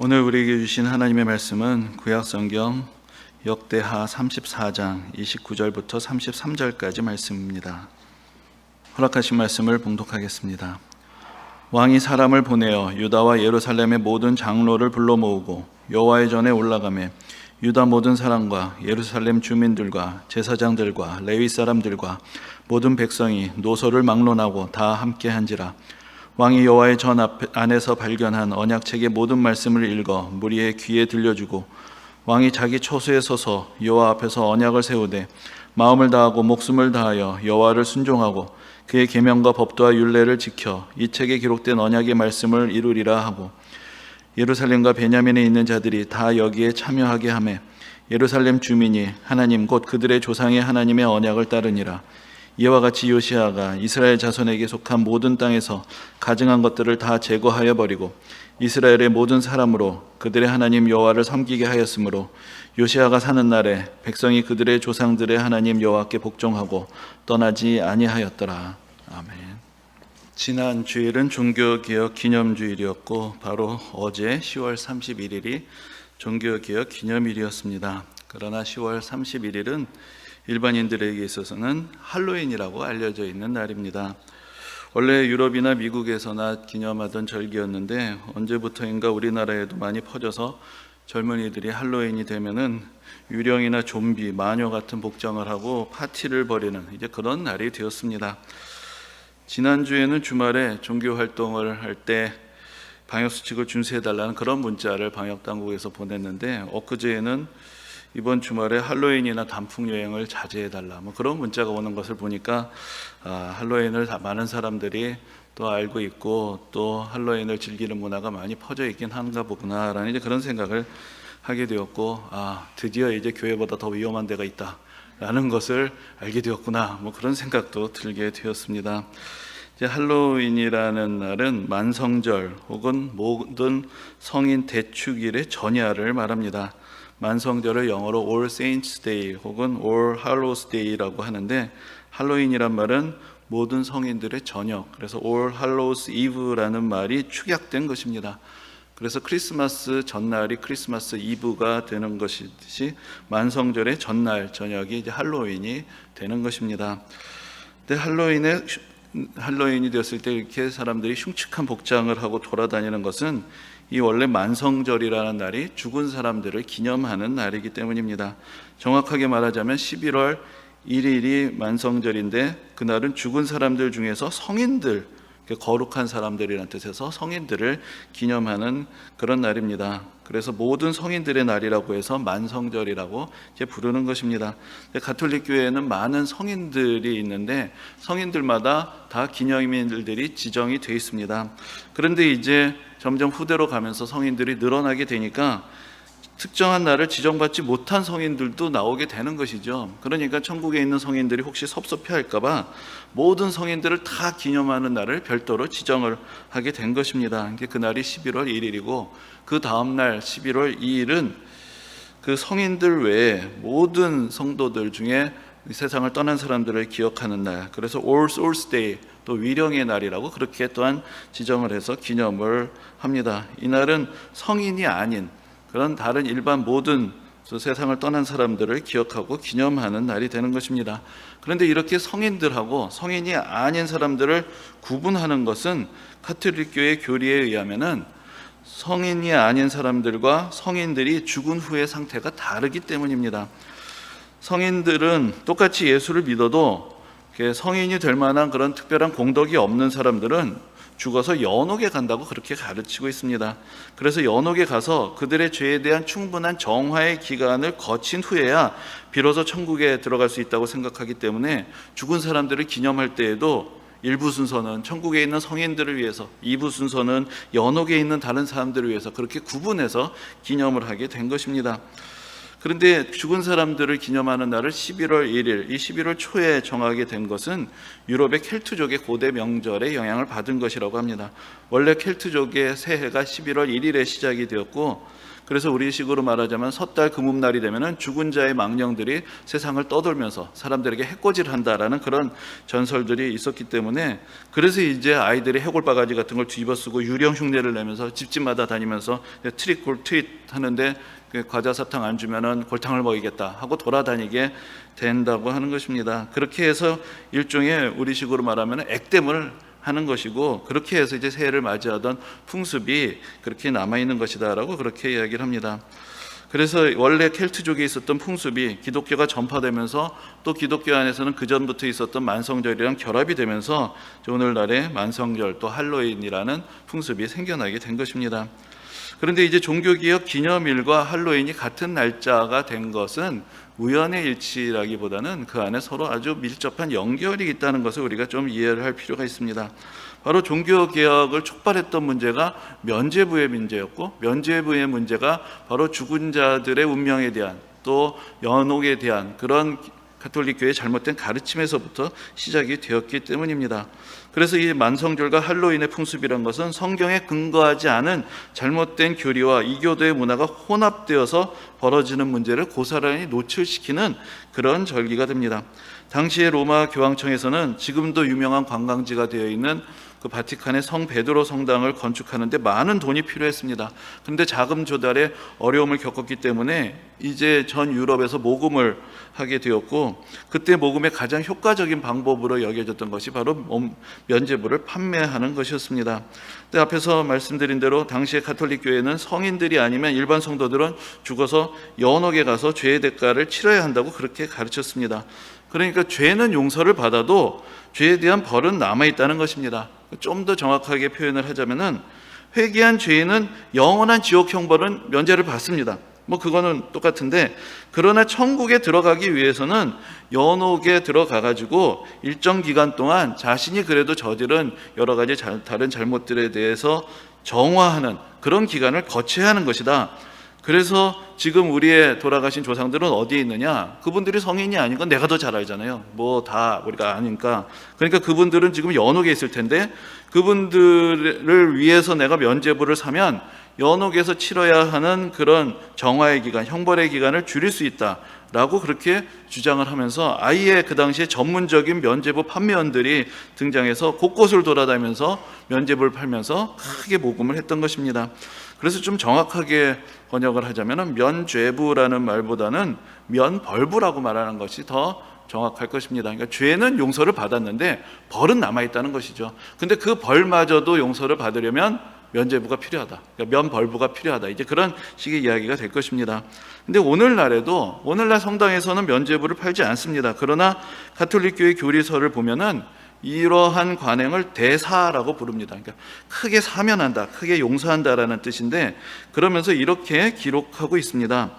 오늘 우리에게 주신 하나님의 말씀은 구약성경 역대하 34장 29절부터 33절까지 말씀입니다. 허락하신 말씀을 봉독하겠습니다. 왕이 사람을 보내어 유다와 예루살렘의 모든 장로를 불러 모으고 여호와의 전에 올라가매 유다 모든 사람과 예루살렘 주민들과 제사장들과 레위 사람들과 모든 백성이 노소를 막론하고 다 함께한지라. 왕이 여호와의 전 안에서 발견한 언약책의 모든 말씀을 읽어 무리의 귀에 들려주고 왕이 자기 처소에 서서 여호와 앞에서 언약을 세우되 마음을 다하고 목숨을 다하여 여호와를 순종하고 그의 계명과 법도와 율례를 지켜 이 책에 기록된 언약의 말씀을 이루리라 하고 예루살렘과 베냐민에 있는 자들이 다 여기에 참여하게 하매 예루살렘 주민이 하나님 곧 그들의 조상의 하나님의 언약을 따르니라. 이와 같이 요시아가 이스라엘 자손에게 속한 모든 땅에서 가증한 것들을 다 제거하여 버리고 이스라엘의 모든 사람으로 그들의 하나님 여호와를 섬기게 하였으므로 요시아가 사는 날에 백성이 그들의 조상들의 하나님 여호와께 복종하고 떠나지 아니하였더라. 아멘. 지난 주일은 종교개혁 기념주일이었고 바로 어제 10월 31일이 종교개혁 기념일이었습니다. 그러나 10월 31일은 일반인들에게 있어서는 할로윈이라고 알려져 있는 날입니다. 원래 유럽이나 미국에서나 기념하던 절기였는데 언제부터인가 우리나라에도 많이 퍼져서 젊은이들이 할로윈이 되면은 유령이나 좀비, 마녀 같은 복장을 하고 파티를 벌이는 이제 그런 날이 되었습니다. 지난주에는 주말에 종교 활동을 할 때 방역수칙을 준수해달라는 그런 문자를 방역당국에서 보냈는데 엊그제에는 이번 주말에 할로윈이나 단풍 여행을 자제해달라 그런 문자가 오는 것을 보니까 할로윈을 많은 사람들이 또 알고 있고 또 할로윈을 즐기는 문화가 많이 퍼져 있긴 한가 보구나라는 이제 그런 생각을 하게 되었고 드디어 이제 교회보다 더 위험한 데가 있다라는 것을 알게 되었구나 그런 생각도 들게 되었습니다. 이제 할로윈이라는 날은 만성절 혹은 모든 성인 대축일의 전야를 말합니다. 만성절을 영어로 All Saints Day 혹은 All Hallows Day라고 하는데 할로윈이란 말은 모든 성인들의 저녁, 그래서 All Hallows Eve라는 말이 축약된 것입니다. 그래서 크리스마스 전날이 크리스마스 이브가 되는 것이듯이 만성절의 전날 저녁이 이제 할로윈이 되는 것입니다. 근데 할로윈이 되었을 때 이렇게 사람들이 흉측한 복장을 하고 돌아다니는 것은 이 원래 만성절이라는 날이 죽은 사람들을 기념하는 날이기 때문입니다. 정확하게 말하자면 11월 1일이 만성절인데 그날은 죽은 사람들 중에서 성인들, 거룩한 사람들이라는 뜻에서 성인들을 기념하는 그런 날입니다. 그래서 모든 성인들의 날이라고 해서 만성절이라고 이제 부르는 것입니다. 가톨릭 교회에는 많은 성인들이 있는데 성인들마다 다 기념일들이 지정이 되어 있습니다. 그런데 이제 점점 후대로 가면서 성인들이 늘어나게 되니까 특정한 날을 지정받지 못한 성인들도 나오게 되는 것이죠. 그러니까 천국에 있는 성인들이 혹시 섭섭해할까 봐 모든 성인들을 다 기념하는 날을 별도로 지정을 하게 된 것입니다. 그날이 11월 1일이고 그 다음 날 11월 2일은 그 성인들 외에 모든 성도들 중에 세상을 떠난 사람들을 기억하는 날, 그래서 All Souls Day, 또 위령의 날이라고 그렇게 또한 지정을 해서 기념을 합니다. 이날은 성인이 아닌 그런 다른 일반 모든 세상을 떠난 사람들을 기억하고 기념하는 날이 되는 것입니다. 그런데 이렇게 성인들하고 성인이 아닌 사람들을 구분하는 것은 가톨릭교의 교리에 의하면은 성인이 아닌 사람들과 성인들이 죽은 후의 상태가 다르기 때문입니다. 성인들은 똑같이 예수를 믿어도 성인이 될 만한 그런 특별한 공덕이 없는 사람들은 죽어서 연옥에 간다고 그렇게 가르치고 있습니다. 그래서 연옥에 가서 그들의 죄에 대한 충분한 정화의 기간을 거친 후에야 비로소 천국에 들어갈 수 있다고 생각하기 때문에 죽은 사람들을 기념할 때에도 1부 순서는 천국에 있는 성인들을 위해서, 2부 순서는 연옥에 있는 다른 사람들을 위해서 그렇게 구분해서 기념을 하게 된 것입니다. 그런데 죽은 사람들을 기념하는 날을 11월 1일, 이 11월 초에 정하게 된 것은 유럽의 켈트족의 고대 명절에 영향을 받은 것이라고 합니다. 원래 켈트족의 새해가 11월 1일에 시작이 되었고 그래서 우리식으로 말하자면 섣달 금음날이 되면은 죽은 자의 망령들이 세상을 떠돌면서 사람들에게 해코지한다라는 그런 전설들이 있었기 때문에, 그래서 이제 아이들이 해골바가지 같은 걸 뒤집어 쓰고 유령 흉내를 내면서 집집마다 다니면서 트릿 올 트릿 하는데 과자 사탕 안 주면은 골탕을 먹이겠다 하고 돌아다니게 된다고 하는 것입니다. 그렇게 해서 일종의 우리식으로 말하면 액땜을 하는 것이고, 그렇게 해서 이제 새해를 맞이하던 풍습이 그렇게 남아있는 것이다라고 그렇게 이야기를 합니다. 그래서 원래 켈트족에 있었던 풍습이 기독교가 전파되면서 또 기독교 안에서는 그 전부터 있었던 만성절이랑 결합이 되면서 오늘날의 만성절 또 할로윈이라는 풍습이 생겨나게 된 것입니다. 그런데 이제 종교개혁 기념일과 할로윈이 같은 날짜가 된 것은 우연의 일치라기보다는 그 안에 서로 아주 밀접한 연결이 있다는 것을 우리가 좀 이해를 할 필요가 있습니다. 바로 종교개혁을 촉발했던 문제가 면죄부의 문제였고, 면죄부의 문제가 바로 죽은 자들의 운명에 대한 또 연옥에 대한 그런 가톨릭 교회의 잘못된 가르침에서부터 시작이 되었기 때문입니다. 그래서 이 만성절과 할로윈의 풍습이란 것은 성경에 근거하지 않은 잘못된 교리와 이교도의 문화가 혼합되어서 벌어지는 문제를 고스란히 노출시키는 그런 절기가 됩니다. 당시의 로마 교황청에서는 지금도 유명한 관광지가 되어 있는 그 바티칸의 성 베드로 성당을 건축하는데 많은 돈이 필요했습니다. 그런데 자금 조달에 어려움을 겪었기 때문에 이제 전 유럽에서 모금을 하게 되었고, 그때 모금의 가장 효과적인 방법으로 여겨졌던 것이 바로 면죄부를 판매하는 것이었습니다. 근데 앞에서 말씀드린 대로 당시의 가톨릭 교회는 성인들이 아니면 일반 성도들은 죽어서 연옥에 가서 죄의 대가를 치러야 한다고 그렇게 가르쳤습니다. 그러니까 죄는 용서를 받아도 죄에 대한 벌은 남아있다는 것입니다. 좀 더 정확하게 표현을 하자면은 회개한 죄인은 영원한 지옥 형벌은 면제를 받습니다. 그거는 똑같은데, 그러나 천국에 들어가기 위해서는 연옥에 들어가 가지고 일정 기간 동안 자신이 그래도 저지른 여러 가지 다른 잘못들에 대해서 정화하는 그런 기간을 거쳐야 하는 것이다. 그래서 지금 우리의 돌아가신 조상들은 어디에 있느냐? 그분들이 성인이 아닌 건 내가 더 잘 알잖아요. 다 우리가 아니까. 그러니까 그분들은 지금 연옥에 있을 텐데, 그분들을 위해서 내가 면죄부를 사면 연옥에서 치러야 하는 그런 정화의 기간, 형벌의 기간을 줄일 수 있다라고 그렇게 주장을 하면서 아예 그 당시에 전문적인 면죄부 판매원들이 등장해서 곳곳을 돌아다니면서 면죄부를 팔면서 크게 모금을 했던 것입니다. 그래서 좀 정확하게 번역을 하자면 면죄부라는 말보다는 면벌부라고 말하는 것이 더 정확할 것입니다. 그러니까 죄는 용서를 받았는데 벌은 남아있다는 것이죠. 근데 그 벌마저도 용서를 받으려면 면죄부가 필요하다. 그러니까 면벌부가 필요하다. 이제 그런 식의 이야기가 될 것입니다. 근데 오늘날 성당에서는 면죄부를 팔지 않습니다. 그러나 가톨릭 교회 교리서를 보면은 이러한 관행을 대사라고 부릅니다. 그러니까 크게 사면한다, 크게 용서한다라는 뜻인데, 그러면서 이렇게 기록하고 있습니다.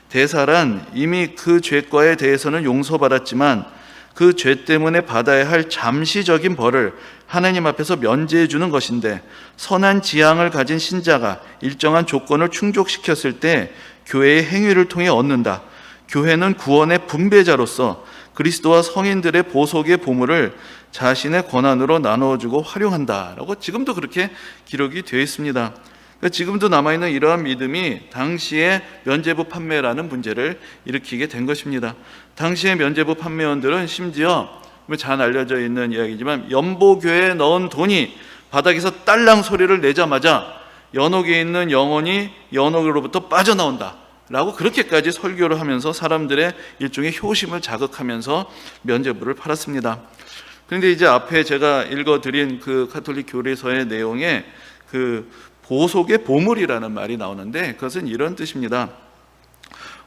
대사란 이미 그 죄과에 대해서는 용서받았지만 그 죄 때문에 받아야 할 잠시적인 벌을 하나님 앞에서 면제해 주는 것인데, 선한 지향을 가진 신자가 일정한 조건을 충족시켰을 때 교회의 행위를 통해 얻는다. 교회는 구원의 분배자로서 그리스도와 성인들의 보속의 보물을 자신의 권한으로 나누어주고 활용한다라고 지금도 그렇게 기록이 되어 있습니다. 그러니까 지금도 남아있는 이러한 믿음이 당시에 면죄부 판매라는 문제를 일으키게 된 것입니다. 당시의 면죄부 판매원들은 심지어 잘 알려져 있는 이야기지만 연보교에 넣은 돈이 바닥에서 딸랑 소리를 내자마자 연옥에 있는 영혼이 연옥으로부터 빠져나온다 라고 그렇게까지 설교를 하면서 사람들의 일종의 효심을 자극하면서 면죄부를 팔았습니다. 그런데 이제 앞에 제가 읽어드린 그 가톨릭 교리서의 내용에 그 보속의 보물이라는 말이 나오는데, 그것은 이런 뜻입니다.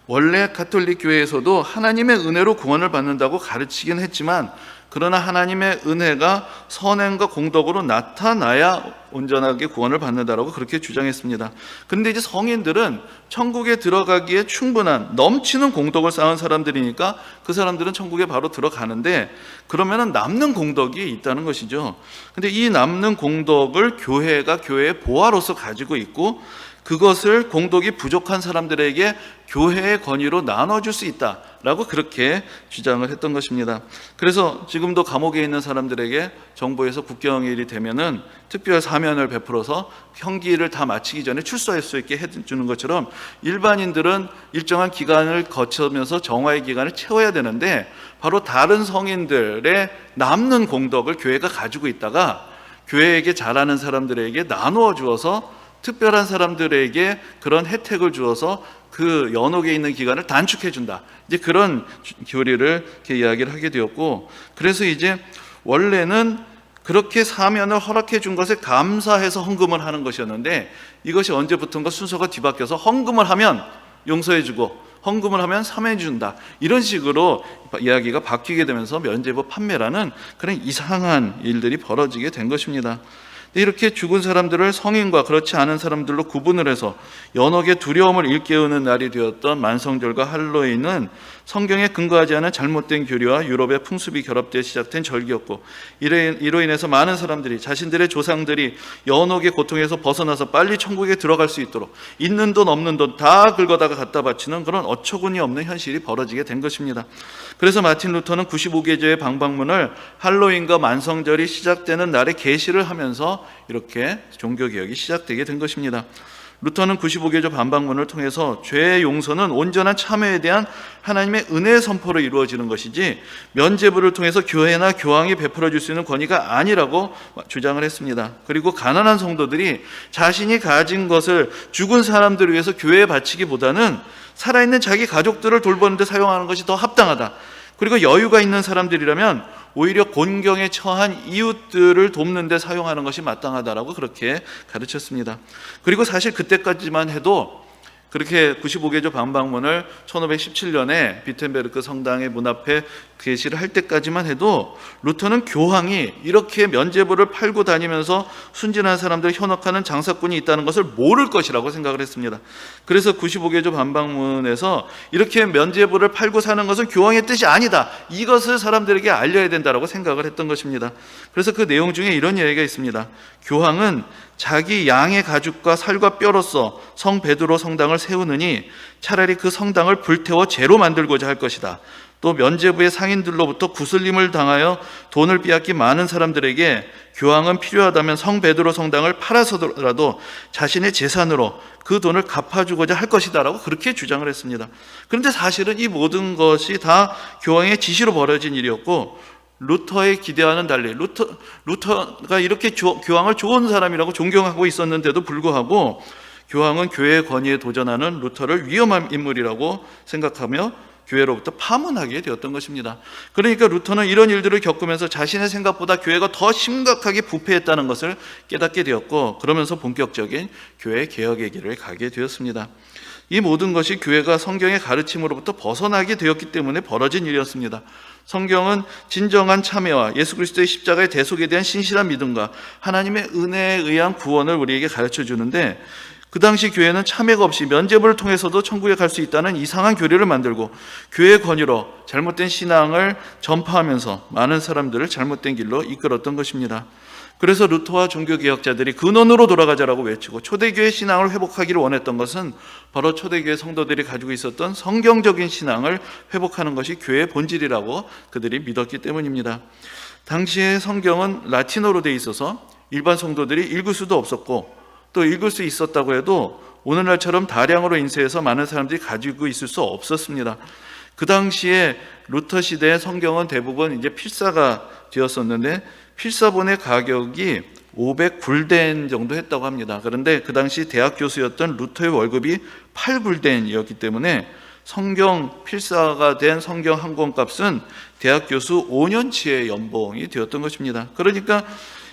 원래 가톨릭 교회에서도 하나님의 은혜로 구원을 받는다고 가르치긴 했지만, 그러나 하나님의 은혜가 선행과 공덕으로 나타나야 온전하게 구원을 받는다라고 그렇게 주장했습니다. 그런데 이제 성인들은 천국에 들어가기에 충분한 넘치는 공덕을 쌓은 사람들이니까 그 사람들은 천국에 바로 들어가는데, 그러면은 남는 공덕이 있다는 것이죠. 근데 이 남는 공덕을 교회가 교회의 보화로서 가지고 있고, 그것을 공덕이 부족한 사람들에게 교회의 권위로 나눠줄 수 있다라고 그렇게 주장을 했던 것입니다. 그래서 지금도 감옥에 있는 사람들에게 정부에서 국경일이 되면은 특별 사면을 베풀어서 형기를 다 마치기 전에 출소할 수 있게 해주는 것처럼 일반인들은 일정한 기간을 거치면서 정화의 기간을 채워야 되는데 바로 다른 성인들의 남는 공덕을 교회가 가지고 있다가 교회에게 잘하는 사람들에게 나누어 주어서 특별한 사람들에게 그런 혜택을 주어서 그 연옥에 있는 기간을 단축해 준다. 이제 그런 교리를 이렇게 이야기를 하게 되었고, 그래서 이제 원래는 그렇게 사면을 허락해 준 것에 감사해서 헌금을 하는 것이었는데 이것이 언제부턴가 순서가 뒤바뀌어서 헌금을 하면 용서해 주고 헌금을 하면 사면해 준다. 이런 식으로 이야기가 바뀌게 되면서 면죄부 판매라는 그런 이상한 일들이 벌어지게 된 것입니다. 이렇게 죽은 사람들을 성인과 그렇지 않은 사람들로 구분을 해서 연옥의 두려움을 일깨우는 날이 되었던 만성절과 할로윈은 성경에 근거하지 않은 잘못된 교리와 유럽의 풍습이 결합되어 시작된 절기였고, 이로 인해서 많은 사람들이 자신들의 조상들이 연옥의 고통에서 벗어나서 빨리 천국에 들어갈 수 있도록 있는 돈 없는 돈 다 긁어다가 갖다 바치는 그런 어처구니 없는 현실이 벌어지게 된 것입니다. 그래서 마틴 루터는 95개조의 방방문을 할로윈과 만성절이 시작되는 날에 게시를 하면서 이렇게 종교개혁이 시작되게 된 것입니다. 루터는 95개조 반박문을 통해서 죄의 용서는 온전한 참회에 대한 하나님의 은혜의 선포로 이루어지는 것이지 면죄부를 통해서 교회나 교황이 베풀어 줄 수 있는 권위가 아니라고 주장을 했습니다. 그리고 가난한 성도들이 자신이 가진 것을 죽은 사람들을 위해서 교회에 바치기보다는 살아있는 자기 가족들을 돌보는 데 사용하는 것이 더 합당하다. 그리고 여유가 있는 사람들이라면 오히려 곤경에 처한 이웃들을 돕는 데 사용하는 것이 마땅하다라고 그렇게 가르쳤습니다. 그리고 사실 그때까지만 해도 그렇게 95개조 반박문을 1517년에 비텐베르크 성당의 문 앞에 게시를 할 때까지만 해도 루터는 교황이 이렇게 면죄부를 팔고 다니면서 순진한 사람들을 현혹하는 장사꾼이 있다는 것을 모를 것이라고 생각을 했습니다. 그래서 95개조 반박문에서 이렇게 면죄부를 팔고 사는 것은 교황의 뜻이 아니다, 이것을 사람들에게 알려야 된다고 생각을 했던 것입니다. 그래서 그 내용 중에 이런 이야기가 있습니다. 교황은 자기 양의 가죽과 살과 뼈로서 성 베드로 성당을 세우느니 차라리 그 성당을 불태워 죄로 만들고자 할 것이다. 또 면죄부의 상인들로부터 구슬림을 당하여 돈을 빼앗긴 많은 사람들에게 교황은 필요하다면 성 베드로 성당을 팔아서라도 자신의 재산으로 그 돈을 갚아주고자 할 것이다 라고 그렇게 주장을 했습니다. 그런데 사실은 이 모든 것이 다 교황의 지시로 벌어진 일이었고, 루터의 기대와는 달리 루터가 이렇게 교황을 좋은 사람이라고 존경하고 있었는데도 불구하고 교황은 교회의 권위에 도전하는 루터를 위험한 인물이라고 생각하며 교회로부터 파문하게 되었던 것입니다. 그러니까 루터는 이런 일들을 겪으면서 자신의 생각보다 교회가 더 심각하게 부패했다는 것을 깨닫게 되었고, 그러면서 본격적인 교회 개혁의 길을 가게 되었습니다. 이 모든 것이 교회가 성경의 가르침으로부터 벗어나게 되었기 때문에 벌어진 일이었습니다. 성경은 진정한 참회와 예수 그리스도의 십자가의 대속에 대한 신실한 믿음과 하나님의 은혜에 의한 구원을 우리에게 가르쳐 주는데, 그 당시 교회는 참회가 없이 면죄부를 통해서도 천국에 갈 수 있다는 이상한 교리를 만들고 교회의 권위로 잘못된 신앙을 전파하면서 많은 사람들을 잘못된 길로 이끌었던 것입니다. 그래서 루터와 종교개혁자들이 근원으로 돌아가자라고 외치고 초대교회 신앙을 회복하기를 원했던 것은 바로 초대교회 성도들이 가지고 있었던 성경적인 신앙을 회복하는 것이 교회의 본질이라고 그들이 믿었기 때문입니다. 당시에 성경은 라틴어로 되어 있어서 일반 성도들이 읽을 수도 없었고, 또 읽을 수 있었다고 해도 오늘날처럼 다량으로 인쇄해서 많은 사람들이 가지고 있을 수 없었습니다. 그 당시에 루터 시대의 성경은 대부분 이제 필사가 되었었는데 필사본의 가격이 500불덴 정도 했다고 합니다. 그런데 그 당시 대학 교수였던 루터의 월급이 8불덴이었기 때문에 성경 필사가 된 성경 한 권 값은 대학 교수 5년치의 연봉이 되었던 것입니다. 그러니까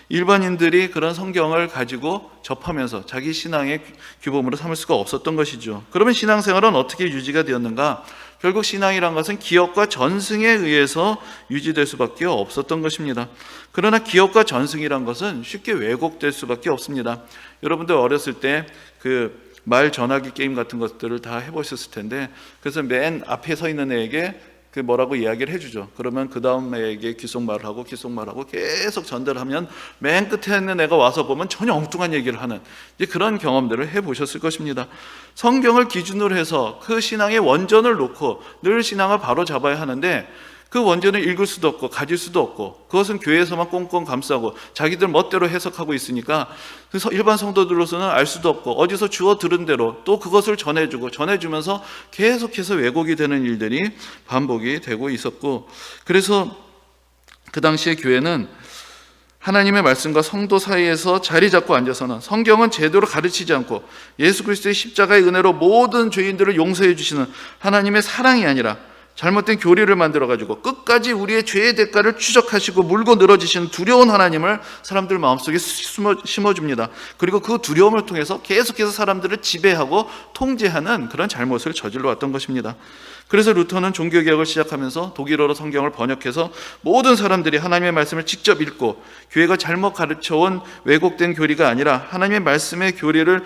일반인들이 그런 성경을 가지고 접하면서 자기 신앙의 규범으로 삼을 수가 없었던 것이죠. 그러면 신앙생활은 어떻게 유지가 되었는가? 결국 신앙이란 것은 기업과 전승에 의해서 유지될 수밖에 없었던 것입니다. 그러나 기업과 전승이란 것은 쉽게 왜곡될 수밖에 없습니다. 여러분들 어렸을 때 그 말 전화기 게임 같은 것들을 다 해보셨을 텐데, 그래서 맨 앞에 서 있는 애에게 그 뭐라고 이야기를 해주죠. 그러면 그 다음에게 귓속말을 하고 계속 전달하면 맨 끝에 있는 애가 와서 보면 전혀 엉뚱한 얘기를 하는 이제 그런 경험들을 해보셨을 것입니다. 성경을 기준으로 해서 그 신앙의 원전을 놓고 늘 신앙을 바로 잡아야 하는데 그 원전을 읽을 수도 없고 가질 수도 없고 그것은 교회에서만 꽁꽁 감싸고 자기들 멋대로 해석하고 있으니까 일반 성도들로서는 알 수도 없고 어디서 주워 들은 대로 또 그것을 전해주면서 계속해서 왜곡이 되는 일들이 반복이 되고 있었고, 그래서 그 당시에 교회는 하나님의 말씀과 성도 사이에서 자리 잡고 앉아서는 성경은 제대로 가르치지 않고 예수 그리스도의 십자가의 은혜로 모든 죄인들을 용서해 주시는 하나님의 사랑이 아니라 잘못된 교리를 만들어가지고 끝까지 우리의 죄의 대가를 추적하시고 물고 늘어지시는 두려운 하나님을 사람들 마음속에 심어줍니다. 그리고 그 두려움을 통해서 계속해서 사람들을 지배하고 통제하는 그런 잘못을 저질러 왔던 것입니다. 그래서 루터는 종교개혁을 시작하면서 독일어로 성경을 번역해서 모든 사람들이 하나님의 말씀을 직접 읽고 교회가 잘못 가르쳐온 왜곡된 교리가 아니라 하나님의 말씀의 교훈을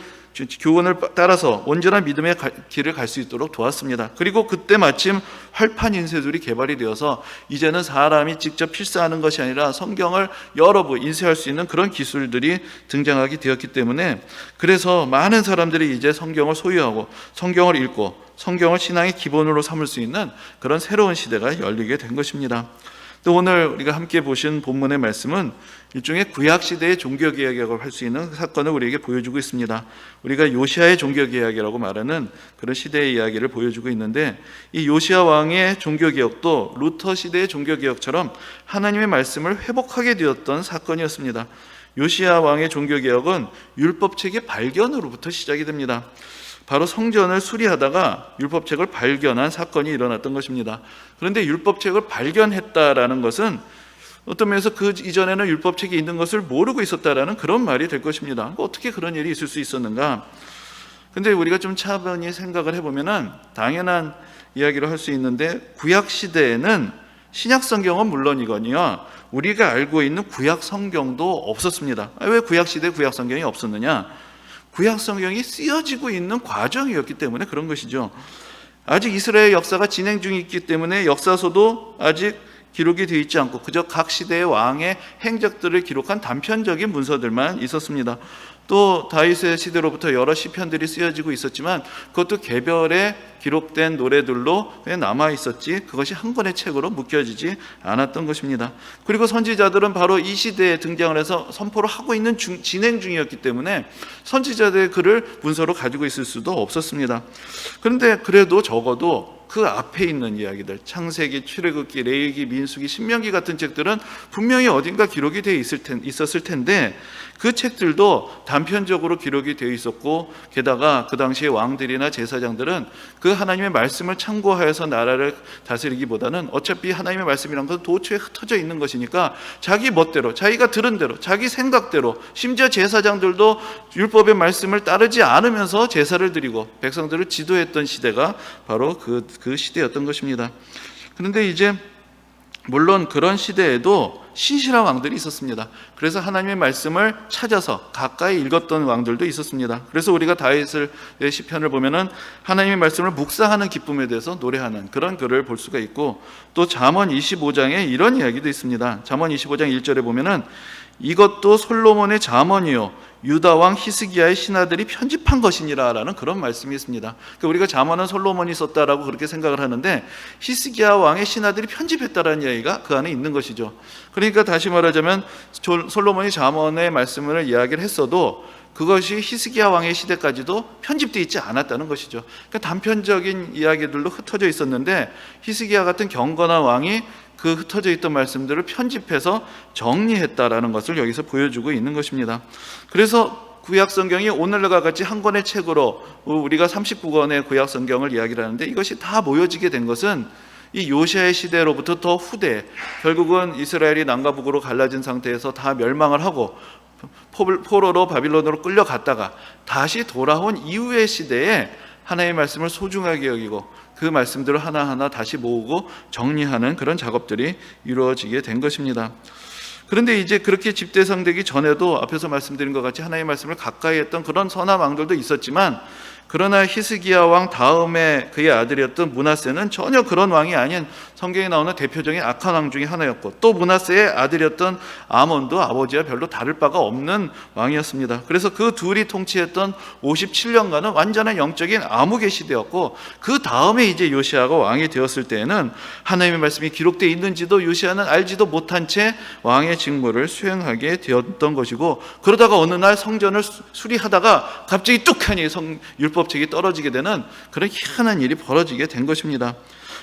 따라서 온전한 믿음의 길을 갈 수 있도록 도왔습니다. 그리고 그때 마침 활판 인쇄술이 개발이 되어서 이제는 사람이 직접 필사하는 것이 아니라 성경을 여러 부 인쇄할 수 있는 그런 기술들이 등장하게 되었기 때문에 그래서 많은 사람들이 이제 성경을 소유하고 성경을 읽고 성경을 신앙의 기본으로 삼을 수 있는 그런 새로운 시대가 열리게 된 것입니다. 또 오늘 우리가 함께 보신 본문의 말씀은 일종의 구약시대의 종교개혁을 할 수 있는 사건을 우리에게 보여주고 있습니다. 우리가 요시아의 종교개혁이라고 말하는 그런 시대의 이야기를 보여주고 있는데 이 요시아 왕의 종교개혁도 루터 시대의 종교개혁처럼 하나님의 말씀을 회복하게 되었던 사건이었습니다. 요시아 왕의 종교개혁은 율법책의 발견으로부터 시작이 됩니다. 바로 성전을 수리하다가 율법책을 발견한 사건이 일어났던 것입니다. 그런데 율법책을 발견했다라는 것은 어떤 면에서 그 이전에는 율법책이 있는 것을 모르고 있었다라는 그런 말이 될 것입니다. 어떻게 그런 일이 있을 수 있었는가? 근데 우리가 좀 차분히 생각을 해보면은 당연한 이야기로 할 수 있는데 구약 시대에는 신약 성경은 물론이거니와 우리가 알고 있는 구약 성경도 없었습니다. 왜 구약 시대에 구약 성경이 없었느냐? 구약 성경이 쓰여지고 있는 과정이었기 때문에 그런 것이죠. 아직 이스라엘 역사가 진행 중에 있기 때문에 역사서도 아직 기록이 되어 있지 않고 그저 각 시대의 왕의 행적들을 기록한 단편적인 문서들만 있었습니다. 또 다윗의 시대로부터 여러 시편들이 쓰여지고 있었지만 그것도 개별에 기록된 노래들로 남아 있었지 그것이 한 권의 책으로 묶여지지 않았던 것입니다. 그리고 선지자들은 바로 이 시대에 등장을 해서 선포를 하고 있는 진행 중이었기 때문에 선지자들의 글을 문서로 가지고 있을 수도 없었습니다. 그런데 그래도 적어도 그 앞에 있는 이야기들, 창세기, 출애굽기, 레위기, 민수기, 신명기 같은 책들은 분명히 어딘가 기록이 되어 있었을 텐데 그 책들도 단편적으로 기록이 되어 있었고 게다가 그 당시의 왕들이나 제사장들은 그 하나님의 말씀을 참고하여서 나라를 다스리기보다는 어차피 하나님의 말씀이란 것은 도처에 흩어져 있는 것이니까 자기 멋대로, 자기가 들은 대로, 자기 생각대로 심지어 제사장들도 율법의 말씀을 따르지 않으면서 제사를 드리고 백성들을 지도했던 시대가 바로 그 시대였던 것입니다. 그런데 이제 물론 그런 시대에도 신실한 왕들이 있었습니다. 그래서 하나님의 말씀을 찾아서 가까이 읽었던 왕들도 있었습니다. 그래서 우리가 다윗의 시편을 보면은 하나님의 말씀을 묵상하는 기쁨에 대해서 노래하는 그런 글을 볼 수가 있고 또 잠언 25장에 이런 이야기도 있습니다. 잠언 25장 1절에 보면은 이것도 솔로몬의 잠언이요 유다 왕 히스기야의 신하들이 편집한 것이니라 라는 그런 말씀이 있습니다. 그러니까 우리가 잠언은 솔로몬이 썼다라고 그렇게 생각을 하는데 히스기야 왕의 신하들이 편집했다라는 이야기가 그 안에 있는 것이죠. 그러니까 다시 말하자면 솔로몬이 잠언의 말씀을 이야기를 했어도 그것이 히스기야 왕의 시대까지도 편집되어 있지 않았다는 것이죠. 그러니까 단편적인 이야기들로 흩어져 있었는데 히스기야 같은 경건한 왕이 그 흩어져 있던 말씀들을 편집해서 정리했다라는 것을 여기서 보여주고 있는 것입니다. 그래서 구약 성경이 오늘과 같이 한 권의 책으로 우리가 39권의 구약 성경을 이야기를 하는데 이것이 다 모여지게 된 것은 이 요시아의 시대로부터 더 후대, 결국은 이스라엘이 남과 북으로 갈라진 상태에서 다 멸망을 하고 포로로 바빌론으로 끌려갔다가 다시 돌아온 이후의 시대에 하나님의 말씀을 소중하게 여기고 그 말씀들을 하나하나 다시 모으고 정리하는 그런 작업들이 이루어지게 된 것입니다. 그런데 이제 그렇게 집대성되기 전에도 앞에서 말씀드린 것 같이 하나님의 말씀을 가까이 했던 그런 선한 왕들도 있었지만 그러나 히스기야 왕 다음에 그의 아들이었던 므낫세는 전혀 그런 왕이 아닌 성경에 나오는 대표적인 악한 왕 중에 하나였고, 또 므낫세의 아들이었던 아몬도 아버지와 별로 다를 바가 없는 왕이었습니다. 그래서 그 둘이 통치했던 57년간은 완전한 영적인 암흑의 시대였고, 그 다음에 이제 요시아가 왕이 되었을 때에는 하나님의 말씀이 기록되어 있는지도 요시아는 알지도 못한 채 왕의 직무를 수행하게 되었던 것이고, 그러다가 어느 날 성전을 수리하다가 갑자기 뚝하니 율법책이 떨어지게 되는 그런 희한한 일이 벌어지게 된 것입니다.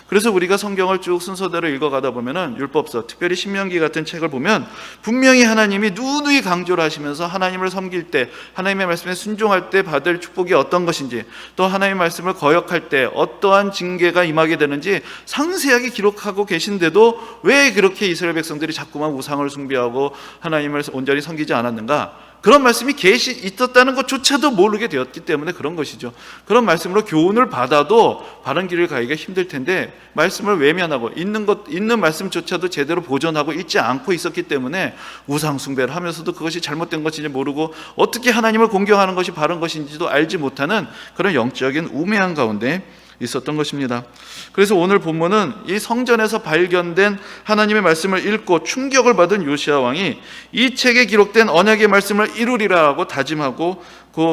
그래서 우리가 성경을 쭉 순서대로 읽어가다 보면은 율법서, 특별히 신명기 같은 책을 보면 분명히 하나님이 누누이 강조를 하시면서 하나님을 섬길 때, 하나님의 말씀에 순종할 때 받을 축복이 어떤 것인지, 또 하나님의 말씀을 거역할 때 어떠한 징계가 임하게 되는지 상세하게 기록하고 계신데도 왜 그렇게 이스라엘 백성들이 자꾸만 우상을 숭배하고 하나님을 온전히 섬기지 않았는가? 그런 말씀이 있었다는 것조차도 모르게 되었기 때문에 그런 것이죠. 그런 말씀으로 교훈을 받아도 바른 길을 가기가 힘들 텐데, 말씀을 외면하고 있는 말씀조차도 제대로 보존하고 읽지 않고 있었기 때문에 우상 숭배를 하면서도 그것이 잘못된 것인지 모르고 어떻게 하나님을 공경하는 것이 바른 것인지도 알지 못하는 그런 영적인 우매한 가운데 있었던 것입니다. 그래서 오늘 본문은 이 성전에서 발견된 하나님의 말씀을 읽고 충격을 받은 요시아 왕이 이 책에 기록된 언약의 말씀을 이루리라고 다짐하고,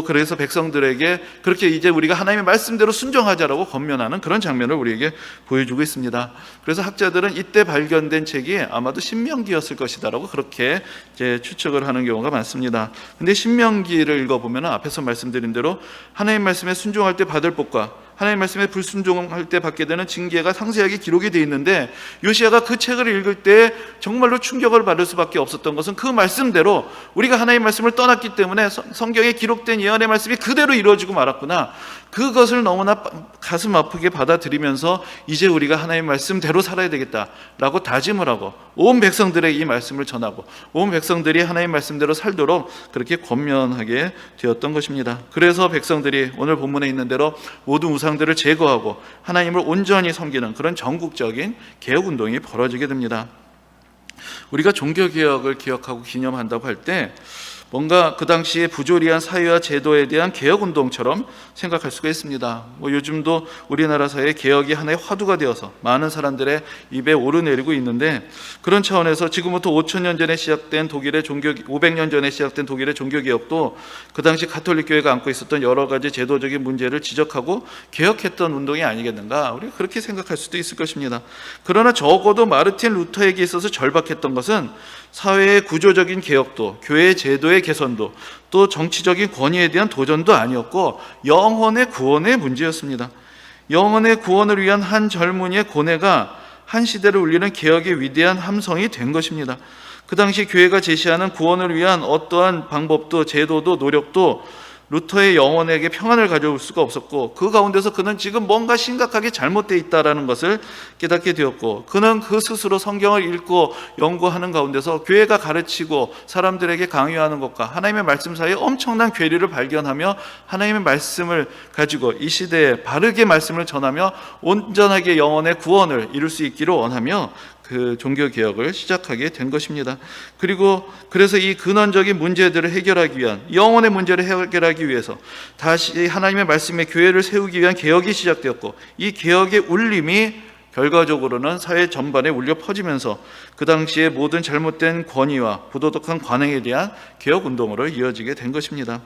그래서 백성들에게 그렇게 이제 우리가 하나님의 말씀대로 순종하자라고 권면하는 그런 장면을 우리에게 보여주고 있습니다. 그래서 학자들은 이때 발견된 책이 아마도 신명기였을 것이다라고 그렇게 이제 추측을 하는 경우가 많습니다. 근데 신명기를 읽어보면 앞에서 말씀드린 대로 하나님 말씀에 순종할 때 받을 복과 하나님 말씀에 불순종할 때 받게 되는 징계가 상세하게 기록이 되어 있는데, 요시아가 그 책을 읽을 때 정말로 충격을 받을 수밖에 없었던 것은 그 말씀대로 우리가 하나님 말씀을 떠났기 때문에 성경에 기록된 예언의 말씀이 그대로 이루어지고 말았구나, 그것을 너무나 가슴 아프게 받아들이면서 이제 우리가 하나님 말씀대로 살아야 되겠다라고 다짐을 하고 온 백성들에게 이 말씀을 전하고 온 백성들이 하나님 말씀대로 살도록 그렇게 권면하게 되었던 것입니다. 그래서 백성들이 오늘 본문에 있는 대로 모든 우상들을 제거하고 하나님을 온전히 섬기는 그런 전국적인 개혁운동이 벌어지게 됩니다. 우리가 종교개혁을 기억하고 기념한다고 할 때 뭔가 그 당시에 부조리한 사회와 제도에 대한 개혁운동처럼 생각할 수가 있습니다. 요즘도 우리나라 사회에 개혁이 하나의 화두가 되어서 많은 사람들의 입에 오르내리고 있는데, 그런 차원에서 지금부터 5,000년 전에 시작된 500년 전에 시작된 독일의 종교개혁도 그 당시 가톨릭 교회가 안고 있었던 여러 가지 제도적인 문제를 지적하고 개혁했던 운동이 아니겠는가, 우리가 그렇게 생각할 수도 있을 것입니다. 그러나 적어도 마르틴 루터에게 있어서 절박했던 것은 사회의 구조적인 개혁도, 교회의 제도의 개선도, 또 정치적인 권위에 대한 도전도 아니었고 영혼의 구원의 문제였습니다. 영혼의 구원을 위한 한 젊은이의 고뇌가 한 시대를 울리는 개혁의 위대한 함성이 된 것입니다. 그 당시 교회가 제시하는 구원을 위한 어떠한 방법도 제도도 노력도 루터의 영혼에게 평안을 가져올 수가 없었고, 그 가운데서 그는 지금 뭔가 심각하게 잘못되어 있다는 것을 깨닫게 되었고, 그는 그 스스로 성경을 읽고 연구하는 가운데서 교회가 가르치고 사람들에게 강요하는 것과 하나님의 말씀 사이에 엄청난 괴리를 발견하며 하나님의 말씀을 가지고 이 시대에 바르게 말씀을 전하며 온전하게 영혼의 구원을 이룰 수 있기를 원하며 그 종교개혁을 시작하게 된 것입니다. 그래서 이 근원적인 문제들을 해결하기 위한, 영혼의 문제를 해결하기 위해서 다시 하나님의 말씀에 교회를 세우기 위한 개혁이 시작되었고, 이 개혁의 울림이 결과적으로는 사회 전반에 울려 퍼지면서 그 당시에 모든 잘못된 권위와 부도덕한 관행에 대한 개혁운동으로 이어지게 된 것입니다.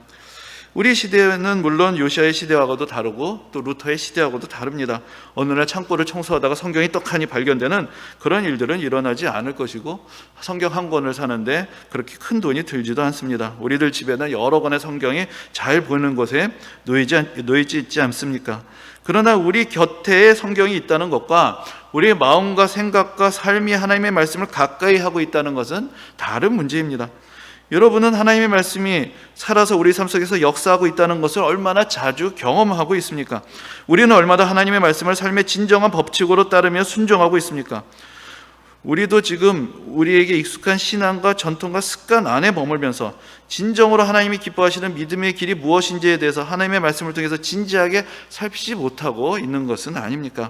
우리 시대는 물론 요시아의 시대하고도 다르고 또 루터의 시대하고도 다릅니다. 어느 날 창고를 청소하다가 성경이 떡하니 발견되는 그런 일들은 일어나지 않을 것이고, 성경 한 권을 사는데 그렇게 큰 돈이 들지도 않습니다. 우리들 집에는 여러 권의 성경이 잘 보이는 곳에 놓이지 있지 않습니까? 그러나 우리 곁에 성경이 있다는 것과 우리의 마음과 생각과 삶이 하나님의 말씀을 가까이 하고 있다는 것은 다른 문제입니다. 여러분은 하나님의 말씀이 살아서 우리 삶 속에서 역사하고 있다는 것을 얼마나 자주 경험하고 있습니까? 우리는 얼마나 하나님의 말씀을 삶의 진정한 법칙으로 따르며 순종하고 있습니까? 우리도 지금 우리에게 익숙한 신앙과 전통과 습관 안에 머물면서 진정으로 하나님이 기뻐하시는 믿음의 길이 무엇인지에 대해서 하나님의 말씀을 통해서 진지하게 살피지 못하고 있는 것은 아닙니까?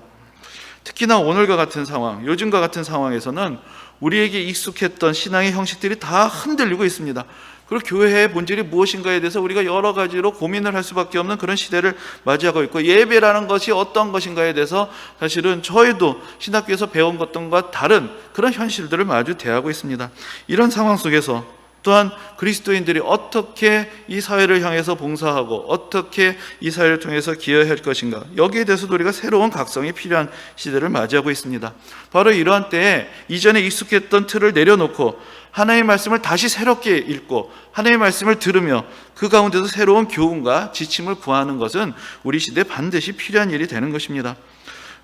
특히나 오늘과 같은 상황, 요즘과 같은 상황에서는 우리에게 익숙했던 신앙의 형식들이 다 흔들리고 있습니다. 그리고 교회의 본질이 무엇인가에 대해서 우리가 여러 가지로 고민을 할 수밖에 없는 그런 시대를 맞이하고 있고, 예배라는 것이 어떤 것인가에 대해서 사실은 저희도 신학교에서 배운 것들과 다른 그런 현실들을 마주 대하고 있습니다. 이런 상황 속에서 또한 그리스도인들이 어떻게 이 사회를 향해서 봉사하고 어떻게 이 사회를 통해서 기여할 것인가, 여기에 대해서도 우리가 새로운 각성이 필요한 시대를 맞이하고 있습니다. 바로 이러한 때에 이전에 익숙했던 틀을 내려놓고 하나님의 말씀을 다시 새롭게 읽고 하나님의 말씀을 들으며 그 가운데서 새로운 교훈과 지침을 구하는 것은 우리 시대에 반드시 필요한 일이 되는 것입니다.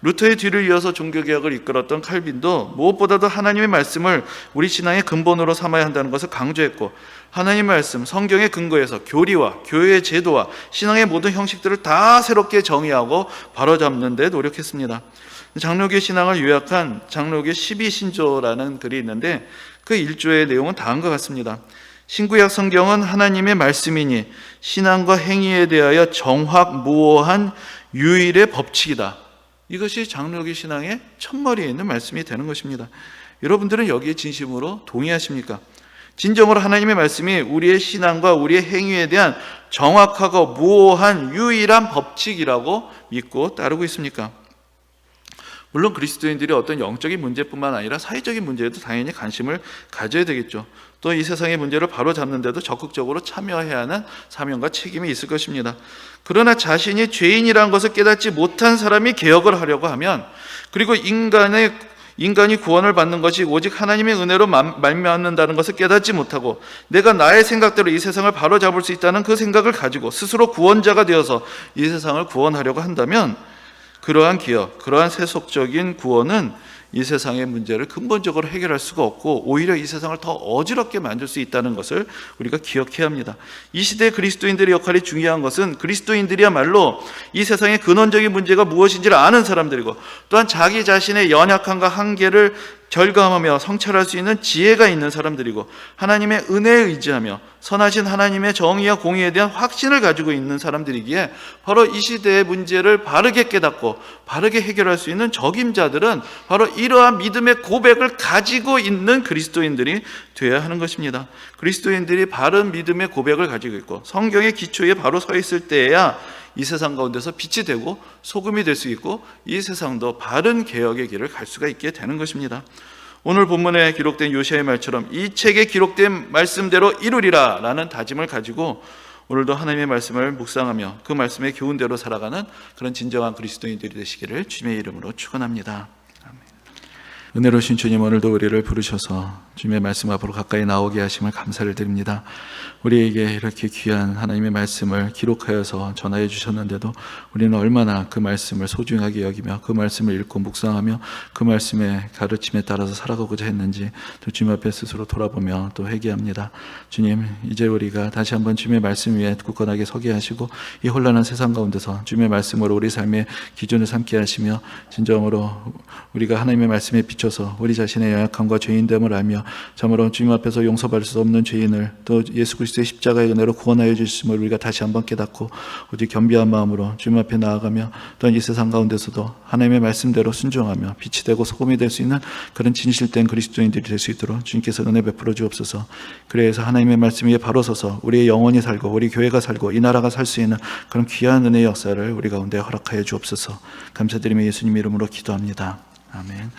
루터의 뒤를 이어서 종교개혁을 이끌었던 칼빈도 무엇보다도 하나님의 말씀을 우리 신앙의 근본으로 삼아야 한다는 것을 강조했고, 하나님의 말씀, 성경의 근거에서 교리와 교회의 제도와 신앙의 모든 형식들을 다 새롭게 정의하고 바로잡는 데 노력했습니다. 장로교 신앙을 요약한 장로교 12신조라는 글이 있는데 그 1조의 내용은 다음과 같습니다. 신구약 성경은 하나님의 말씀이니 신앙과 행위에 대하여 정확무오한 유일의 법칙이다. 이것이 장로교 신앙의 첫머리에 있는 말씀이 되는 것입니다. 여러분들은 여기에 진심으로 동의하십니까? 진정으로 하나님의 말씀이 우리의 신앙과 우리의 행위에 대한 정확하고 무오한 유일한 법칙이라고 믿고 따르고 있습니까? 물론 그리스도인들이 어떤 영적인 문제뿐만 아니라 사회적인 문제에도 당연히 관심을 가져야 되겠죠. 또 이 세상의 문제를 바로잡는 데도 적극적으로 참여해야 하는 사명과 책임이 있을 것입니다. 그러나 자신이 죄인이라는 것을 깨닫지 못한 사람이 개혁을 하려고 하면, 그리고 인간이 구원을 받는 것이 오직 하나님의 은혜로 말미암는다는 것을 깨닫지 못하고 내가 나의 생각대로 이 세상을 바로잡을 수 있다는 그 생각을 가지고 스스로 구원자가 되어서 이 세상을 구원하려고 한다면, 그러한 기업, 그러한 세속적인 구원은 이 세상의 문제를 근본적으로 해결할 수가 없고 오히려 이 세상을 더 어지럽게 만들 수 있다는 것을 우리가 기억해야 합니다. 이 시대의 그리스도인들의 역할이 중요한 것은 그리스도인들이야말로 이 세상의 근원적인 문제가 무엇인지를 아는 사람들이고, 또한 자기 자신의 연약함과 한계를 결감하며 성찰할 수 있는 지혜가 있는 사람들이고, 하나님의 은혜에 의지하며 선하신 하나님의 정의와 공의에 대한 확신을 가지고 있는 사람들이기에 바로 이 시대의 문제를 바르게 깨닫고 바르게 해결할 수 있는 적임자들은 바로 이러한 믿음의 고백을 가지고 있는 그리스도인들이 되어야 하는 것입니다. 그리스도인들이 바른 믿음의 고백을 가지고 있고 성경의 기초에 바로 서 있을 때에야 이 세상 가운데서 빛이 되고 소금이 될 수 있고 이 세상도 바른 개혁의 길을 갈 수가 있게 되는 것입니다. 오늘 본문에 기록된 요시아의 말처럼 이 책에 기록된 말씀대로 이루리라 라는 다짐을 가지고 오늘도 하나님의 말씀을 묵상하며 그 말씀의 교훈대로 살아가는 그런 진정한 그리스도인들이 되시기를 주님의 이름으로 축원합니다. 아멘. 은혜로우신 주님, 오늘도 우리를 부르셔서 주님의 말씀 앞으로 가까이 나오게 하심을 감사를 드립니다. 우리에게 이렇게 귀한 하나님의 말씀을 기록하여서 전하여 주셨는데도 우리는 얼마나 그 말씀을 소중하게 여기며 그 말씀을 읽고 묵상하며 그 말씀의 가르침에 따라서 살아가고자 했는지 또 주님 앞에 스스로 돌아보며 또 회개합니다. 주님, 이제 우리가 다시 한번 주님의 말씀 위에 굳건하게 서게 하시고 이 혼란한 세상 가운데서 주님의 말씀으로 우리 삶의 기준을 삼게 하시며 진정으로 우리가 하나님의 말씀에 비춰서 우리 자신의 연약함과 죄인됨을 알며 참으로 주님 앞에서 용서받을 수 없는 죄인을 또 예수 그리스도의 십자가의 은혜로 구원하여 주심을 우리가 다시 한번 깨닫고 오직 겸비한 마음으로 주님 앞에 나아가며 또한 이 세상 가운데서도 하나님의 말씀대로 순종하며 빛이 되고 소금이 될 수 있는 그런 진실된 그리스도인들이 될 수 있도록 주님께서 은혜 베풀어 주옵소서. 그래서 하나님의 말씀 위에 바로 서서 우리의 영혼이 살고 우리 교회가 살고 이 나라가 살 수 있는 그런 귀한 은혜의 역사를 우리 가운데 허락하여 주옵소서. 감사드리며 예수님 이름으로 기도합니다. 아멘.